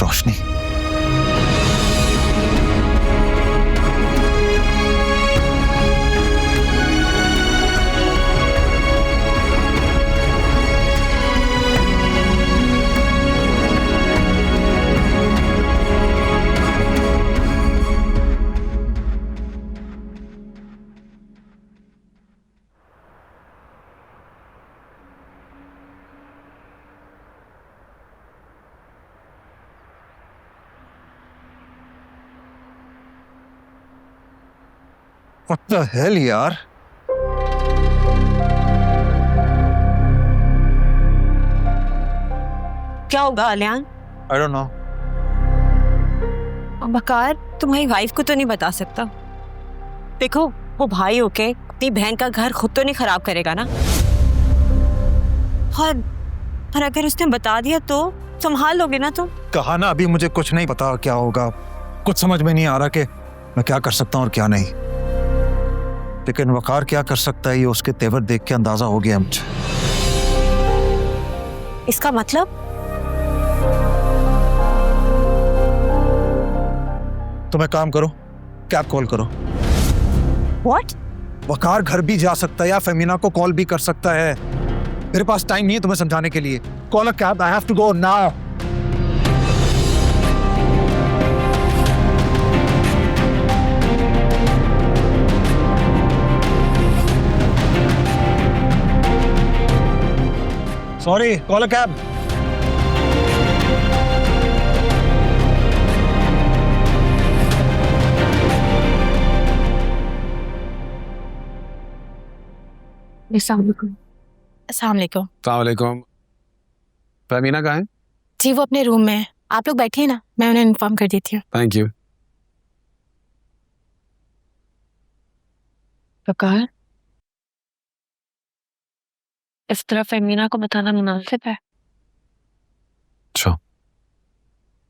Roshni. What the hell यार? क्या होगा आलियान? I don't know. बकार तुम्हारी वाइफ को तो नहीं बता सकता। देखो वो भाई होके अपनी बहन का घर खुद तो नहीं खराब करेगा ना। और अगर उसने बता दिया तो संभाल लोगे ना तुम? कहा ना, अभी मुझे कुछ नहीं पता क्या होगा। कुछ समझ में नहीं आ रहा कि मैं क्या कर सकता हूँ और क्या नहीं। लेकिन वकार क्या कर सकता है ये उसके तेवर देख के अंदाजा हो गया मुझे। इसका मतलब? तुम एक काम करो, कैब कॉल करो। What? वकार घर भी जा सकता है या फेमिना को कॉल भी कर सकता है। मेरे पास टाइम नहीं है तुम्हें समझाने के लिए। Call a cab, I have to go now. Sorry, call a cab. अस्सलाम वालेकुम। फहमीना कहाँ है? जी वो अपने रूम में है, आप लोग बैठिए ना, मैं उन्हें इन्फॉर्म कर देती हूँ। Thank you. वकार, इस तरह फहमीना को बताना मुनासिब है? अच्छा,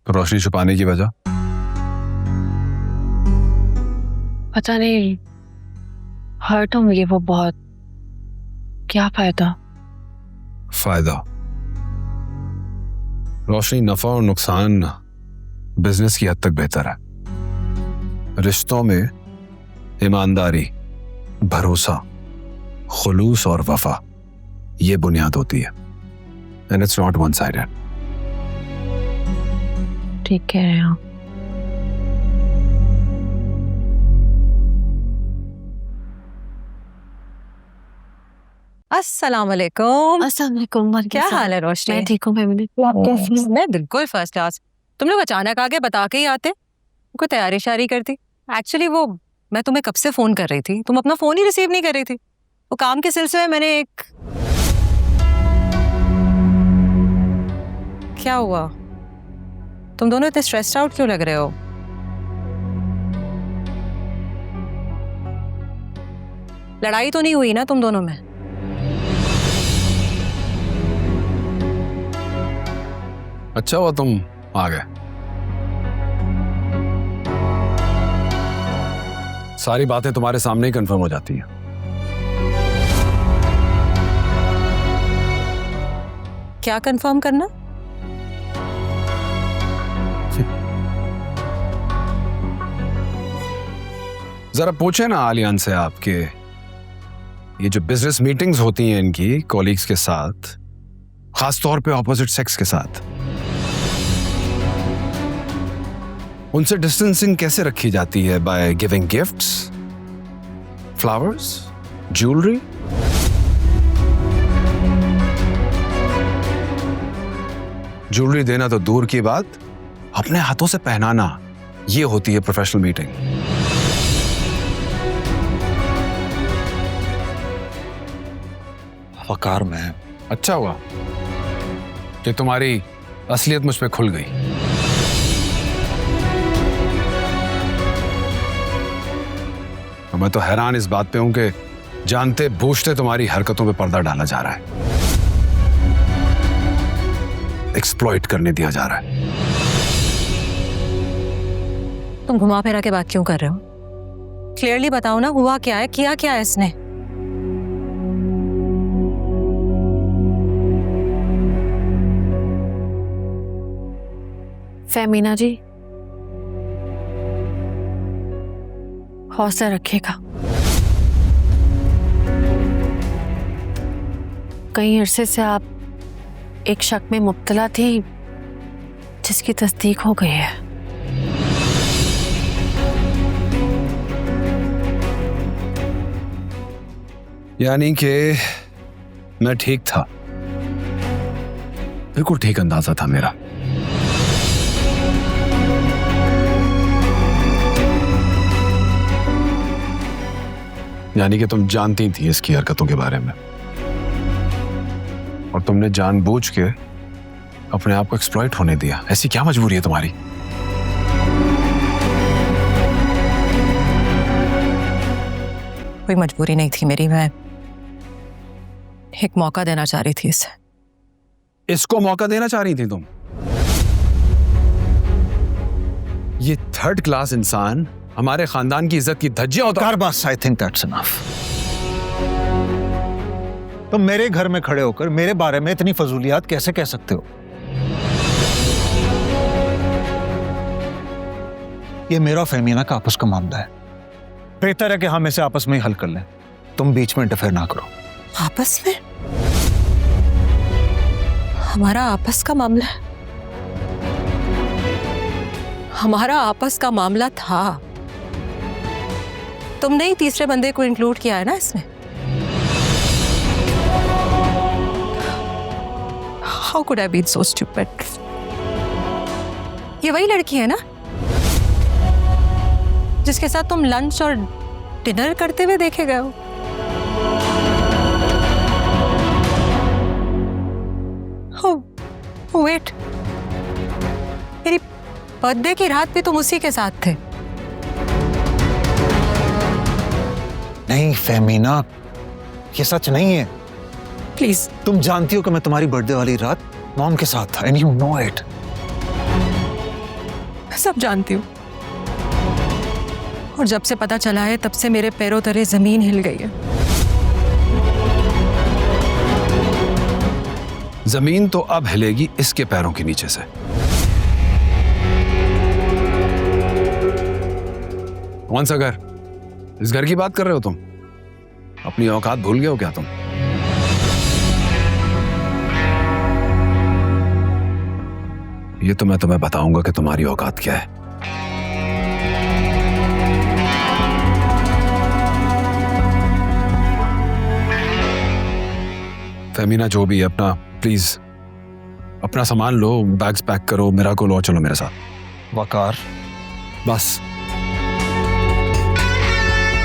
तो रोशनी छुपाने की वजह? पता नहीं, हर्ट होंगी वो बहुत। क्या फायदा? फायदा? रोशनी, नफा और नुकसान बिजनेस की हद तक बेहतर है। रिश्तों में ईमानदारी, भरोसा, खुलूस और वफा ये बुनियाद होती है। And it's not one sided. ठीक कह रहे हैं आप। अस्सलाम वालेकुम। अस्सलाम वालेकुम। क्या हाल है रोशनी? मैं ठीक हूँ फहमीना। मैं बिल्कुल फर्स्ट क्लास। तुम लोग अचानक आके बता के ही आते, कोई तैयारी शारी करती। एक्चुअली वो मैं तुम्हें कब से फोन कर रही थी, तुम अपना फोन ही रिसीव नहीं कर रही थी। वो काम के सिलसिले में मैंने एक... क्या हुआ? तुम दोनों इतने स्ट्रेस्ड आउट क्यों लग रहे हो? लड़ाई तो नहीं हुई ना तुम दोनों में? अच्छा हुआ तुम आ गए। सारी बातें तुम्हारे सामने ही कंफर्म हो जाती हैं। क्या कंफर्म करना? जरा पूछे ना आलियान से आपके, ये जो बिजनेस मीटिंग्स होती हैं इनकी कॉलीग्स के साथ, खास तौर पे ऑपोजिट सेक्स के साथ, उनसे डिस्टेंसिंग कैसे रखी जाती है? By giving gifts, flowers, jewellery? Jewellery देना तो दूर की बात, अपने हाथों से पहनाना, ये होती है प्रोफेशनल मीटिंग। वकार में अच्छा हुआ कि तुम्हारी असलियत मुझ पे खुल गई। मैं तो हैरान इस बात पे हूं कि जानते बूझते तुम्हारी हरकतों पे पर्दा डाला जा रहा है, एक्सप्लॉइट करने दिया जा रहा है। तुम घुमा फिरा के बात क्यों कर रहे हो? क्लियरली बताओ ना, हुआ क्या है, किया क्या है इसने? फेमिना जी, हौसला रखिएगा। कई अरसे से आप एक शक में मुब्तला थी जिसकी तस्दीक हो गई है। यानी कि मैं ठीक था, बिल्कुल ठीक अंदाजा था मेरा। यानी कि तुम जानती थी इसकी हरकतों के बारे में और तुमने जानबूझ के अपने आप को एक्सप्लॉइट होने दिया। ऐसी क्या मजबूरी है तुम्हारी? कोई मजबूरी नहीं थी मेरी, मैं एक मौका देना चाह रही थी इसे। इसको मौका देना चाह रही थी तुम? ये थर्ड क्लास इंसान हमारे खानदान की इज्जत की धज्जियां उतार। बस, आई थिंक दैट्स इनफ। तुम मेरे घर में खड़े होकर मेरे बारे में इतनी फजूलियात कैसे कह सकते हो? ये मेरा फेमिना का आपस का मामला है। बेहतर है कि हम इसे आपस में ही हल कर लें। तुम बीच में इंटरफेयर ना करो। आपस में? हमारा आपस का मामला है? हमारा आपस का मामला था। तुमने ही तीसरे बंदे को इंक्लूड किया है ना इसमें। How could I be so stupid? ये वही लड़की है ना जिसके साथ तुम लंच और डिनर करते हुए देखे गए हो? वेट, मेरी बर्थडे की रात भी तुम उसी के साथ थे? नहीं फेमिना, ये सच नहीं है। प्लीज। तुम जानती हो कि मैं तुम्हारी बर्थडे वाली रात मॉम के साथ था, एंड यू नो इट। मैं सब जानती हूँ, और जब से पता चला है तब से मेरे पैरों तले जमीन हिल गई है। जमीन तो अब हिलेगी इसके पैरों के नीचे से। कौन सा घर? इस घर की बात कर रहे हो तुम? अपनी औकात भूल गए हो क्या तुम? ये तो मैं तुम्हें बताऊंगा कि तुम्हारी औकात क्या है। फेमिना, जो भी है, अपना प्लीज अपना सामान लो, बैग्स पैक करो, मेरा को लो, चलो मेरे साथ। वकार, बस